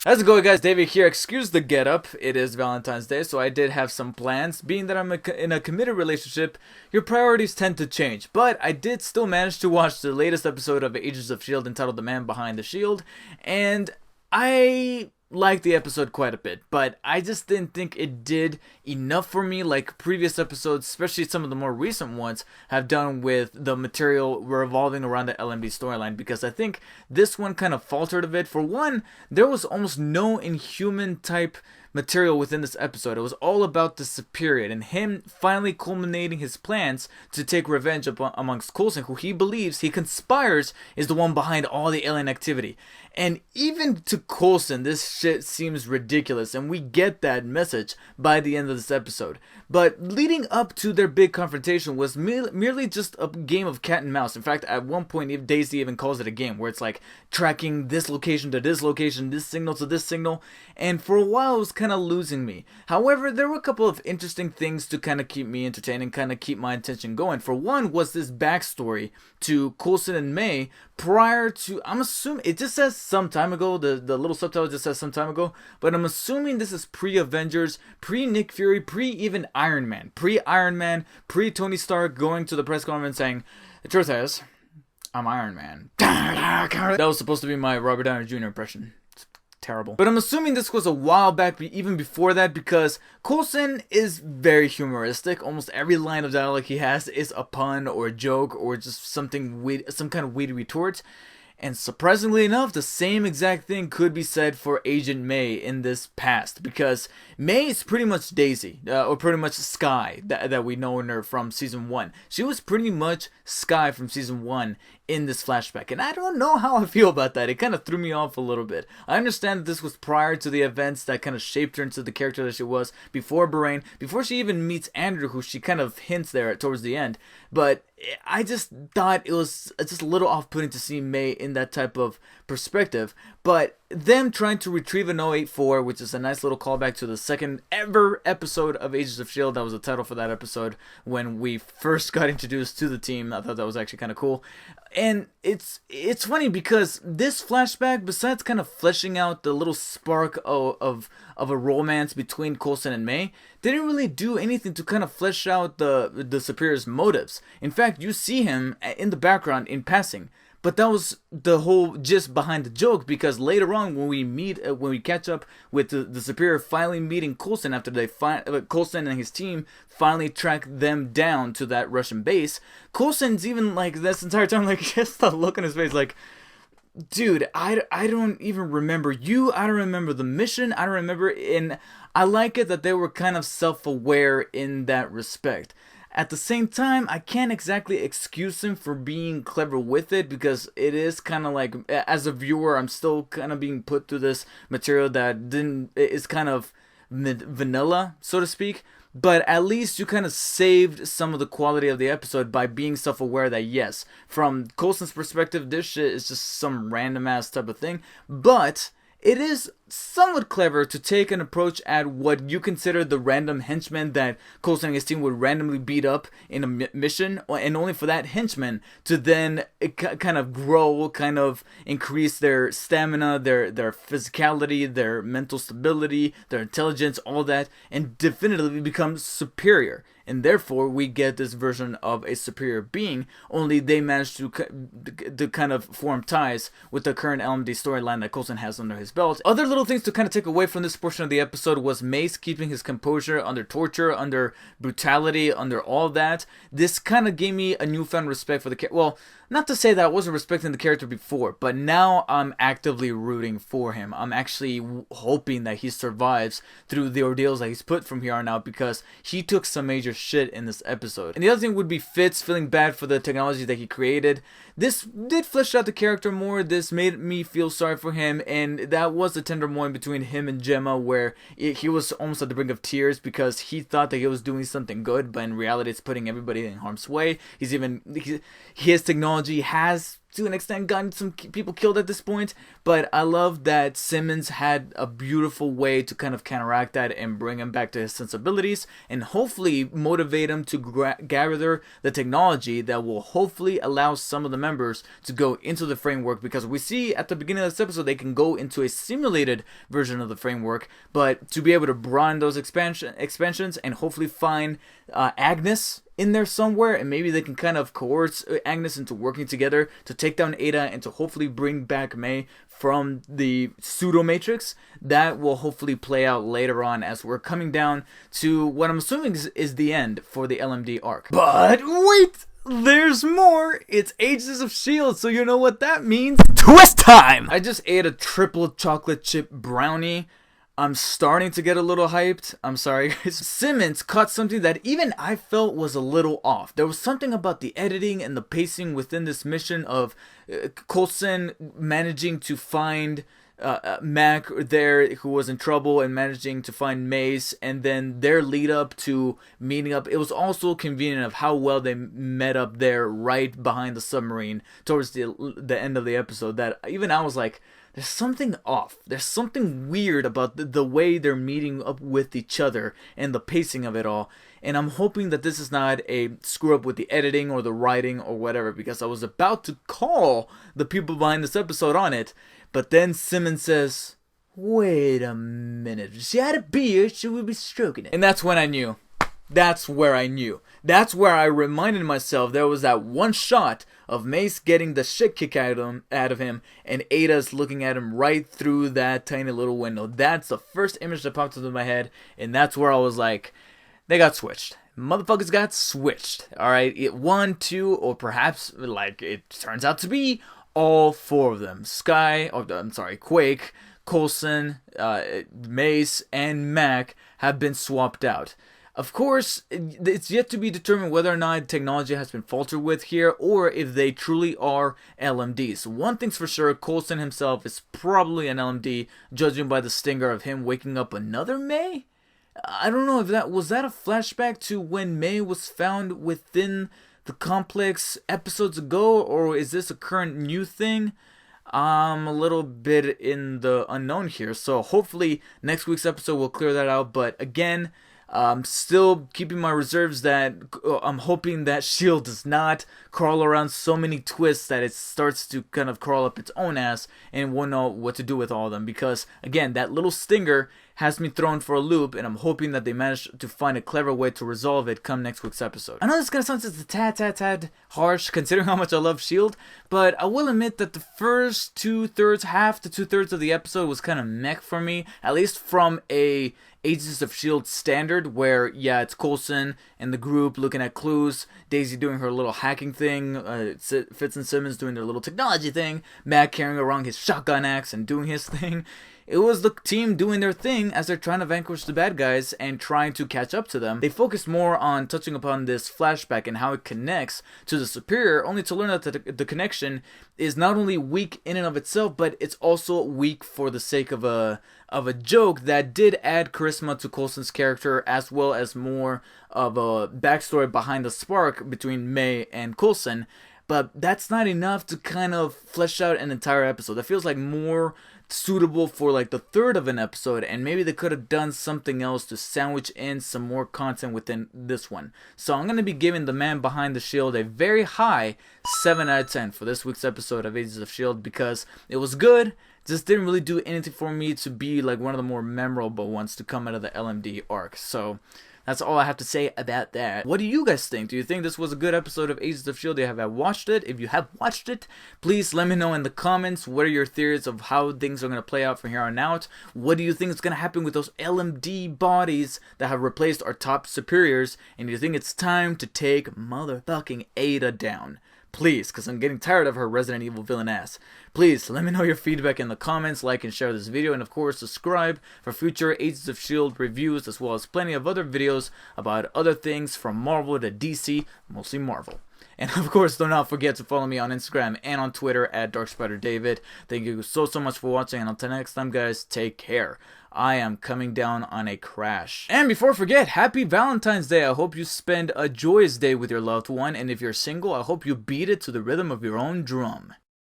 How's it going, guys? David here. Excuse the get up. It is Valentine's Day, so I did have some plans. Being that I'm in a committed relationship, your priorities tend to change. But I did still manage to watch the latest episode of Agents of S.H.I.E.L.D. entitled The Man Behind the Shield, and I liked the episode quite a bit, but I just didn't think it did enough for me like previous episodes, especially some of the more recent ones, have done with the material revolving around the L.M.D storyline, because I think this one kind of faltered a bit. For one, there was almost no inhuman type material within this episode. It was all about the Superior and him finally culminating his plans to take revenge amongst Coulson, who he believes he conspires is the one behind all the alien activity. And even to Coulson, this shit seems ridiculous, and we get that message by the end of this episode. But leading up to their big confrontation was merely just a game of cat and mouse. In fact, at one point, Daisy even calls it a game, where it's like tracking this location to this location, this signal to this signal, and for a while it was kind of losing me. However, there were a couple of interesting things to kind of keep me entertained and kind of keep my attention going. For one was this backstory to Coulson and May prior to, I'm assuming, it just says some time ago, the little subtitle just says some time ago, but I'm assuming this is pre-Avengers, pre-Nick Fury, pre-even Iron Man, pre-Tony Stark going to the press conference saying, the truth is, I'm Iron Man. That was supposed to be my Robert Downey Jr. impression. Terrible. But I'm assuming this was a while back, even before that, because Coulson is very humoristic. Almost every line of dialogue he has is a pun or a joke or just something some kind of witty retort. And surprisingly enough, the same exact thing could be said for Agent May in this past, because May is pretty much Daisy, or pretty much Sky, that we know her from Season 1. She was pretty much Sky from Season 1 in this flashback, and I don't know how I feel about that. It kind of threw me off a little bit. I understand that this was prior to the events that kind of shaped her into the character that she was, before Bahrain, before she even meets Andrew, who she kind of hints there towards the end, but I just thought it was just a little off-putting to see May in that type of perspective. But them trying to retrieve an 084, which is a nice little callback to the second ever episode of Agents of S.H.I.E.L.D. That was the title for that episode when we first got introduced to the team. I thought that was actually kind of cool. And it's funny because this flashback, besides kind of fleshing out the little spark of a romance between Coulson and May, didn't really do anything to kind of flesh out the Superior's motives. In fact, you see him in the background in passing. But that was the whole gist behind the joke, because later on when we catch up with the Superior finally meeting Coulson after Coulson and his team finally track them down to that Russian base, Coulson's even like this entire time like just the look on his face like, dude, I don't even remember you, I don't remember the mission, I don't remember, and I like it that they were kind of self-aware in that respect. At the same time, I can't exactly excuse him for being clever with it, because it is kind of like, as a viewer, I'm still kind of being put through this material that is kind of vanilla, so to speak. But at least you kind of saved some of the quality of the episode by being self-aware that, yes, from Coulson's perspective, this shit is just some random ass type of thing. But it is somewhat clever to take an approach at what you consider the random henchmen that Coulson and his team would randomly beat up in a mission, and only for that henchman to then kind of grow, kind of increase their stamina, their physicality, their mental stability, their intelligence, all that, and definitively become superior. And therefore, we get this version of a superior being, only they managed to kind of form ties with the current L.M.D storyline that Coulson has under his belt. Other little things to kind of take away from this portion of the episode was Mace keeping his composure under torture, under brutality, under all that. This kind of gave me a newfound respect for the character. Well, not to say that I wasn't respecting the character before, but now I'm actively rooting for him. I'm actually hoping that he survives through the ordeals that he's put from here on out, because he took some major shit in this episode. And the other thing would be Fitz feeling bad for the technology that he created. This did flesh out the character more. This made me feel sorry for him, and that was a tender moment between him and Gemma, where he was almost at the brink of tears because he thought that he was doing something good, but in reality it's putting everybody in harm's way. His technology has to an extent gotten some people killed at this point, but I love that Simmons had a beautiful way to kind of counteract that and bring him back to his sensibilities and hopefully motivate him to gather the technology that will hopefully allow some of the members to go into the framework, because we see at the beginning of this episode they can go into a simulated version of the framework, but to be able to broaden those expansions and hopefully find Agnes in there somewhere, and maybe they can kind of coerce Agnes into working together to take down Ada and to hopefully bring back May from the pseudo matrix. That will hopefully play out later on as we're coming down to what I'm assuming is the end for the L.M.D arc. But wait! There's more! It's Agents of S.H.I.E.L.D, so you know what that means. Twist time! I just ate a triple chocolate chip brownie. I'm starting to get a little hyped. I'm sorry, guys. Simmons caught something that even I felt was a little off. There was something about the editing and the pacing within this mission of Coulson managing to find Mac there, who was in trouble, and managing to find Mace, and then their lead up to meeting up. It was also convenient of how well they met up there right behind the submarine towards the end of the episode, that even I was like, there's something off. There's something weird about the way they're meeting up with each other and the pacing of it all. And I'm hoping that this is not a screw up with the editing or the writing or whatever, because I was about to call the people behind this episode on it. But then Simmons says, wait a minute, if she had a beard, she would be stroking it. And that's when I knew. That's where I knew. That's where I reminded myself there was that one shot of Mace getting the shit kicked out of him, and Ada's looking at him right through that tiny little window. That's the first image that popped into my head, and that's where I was like, they got switched. Motherfuckers got switched. Alright, it 1, 2, or perhaps, like it turns out to be, all 4 of them. Quake, Coulson, Mace, and Mac have been swapped out. Of course, it's yet to be determined whether or not technology has been faltered with here, or if they truly are LMDs. One thing's for sure, Coulson himself is probably an LMD, judging by the stinger of him waking up another May? I don't know if that was a flashback to when May was found within the complex episodes ago, or is this a current new thing? I'm a little bit in the unknown here, so hopefully next week's episode will clear that out. But again, still keeping my reserves that I'm hoping that S.H.I.E.L.D does not crawl around so many twists that it starts to kind of crawl up its own ass and won't know what to do with all of them. Because, again, that little stinger has me thrown for a loop, and I'm hoping that they manage to find a clever way to resolve it come next week's episode. I know this is going to sound just a tad harsh considering how much I love S.H.I.E.L.D, but I will admit that the first half to two-thirds of the episode was kind of meh for me, at least from a Agents of S.H.I.E.L.D standard, where, yeah, it's Coulson and the group looking at clues, Daisy doing her little hacking thing, Fitz and Simmons doing their little technology thing, Mac carrying around his shotgun axe and doing his thing. It was the team doing their thing as they're trying to vanquish the bad guys and trying to catch up to them. They focused more on touching upon this flashback and how it connects to the Superior, only to learn that the connection is not only weak in and of itself, but it's also weak for the sake of a joke that did add charisma to Coulson's character, as well as more of a backstory behind the spark between May and Coulson. But that's not enough to kind of flesh out an entire episode. That feels like more suitable for like the third of an episode, and maybe they could have done something else to sandwich in some more content within this one. So I'm going to be giving the man behind the shield a very high 7 out of 10 for this week's episode of Agents of S.H.I.E.L.D. because it was good, just didn't really do anything for me to be like one of the more memorable ones to come out of the L.M.D arc. So that's all I have to say about that. What do you guys think? Do you think this was a good episode of Agents of S.H.I.E.L.D? Have I watched it? If you have watched it, please let me know in the comments. What are your theories of how things are going to play out from here on out? What do you think is going to happen with those L.M.D bodies that have replaced our top superiors? And do you think it's time to take motherfucking Ada down? Please, because I'm getting tired of her Resident Evil villain ass. Please, let me know your feedback in the comments, like and share this video, and of course, subscribe for future Agents of S.H.I.E.L.D. reviews, as well as plenty of other videos about other things from Marvel to DC, mostly Marvel. And of course, do not forget to follow me on Instagram and on Twitter at DarkSpiderDavid. Thank you so much for watching, and until next time, guys, take care. I am coming down on a crash. And before I forget, happy Valentine's Day. I hope you spend a joyous day with your loved one, and if you're single, I hope you beat it to the rhythm of your own drum.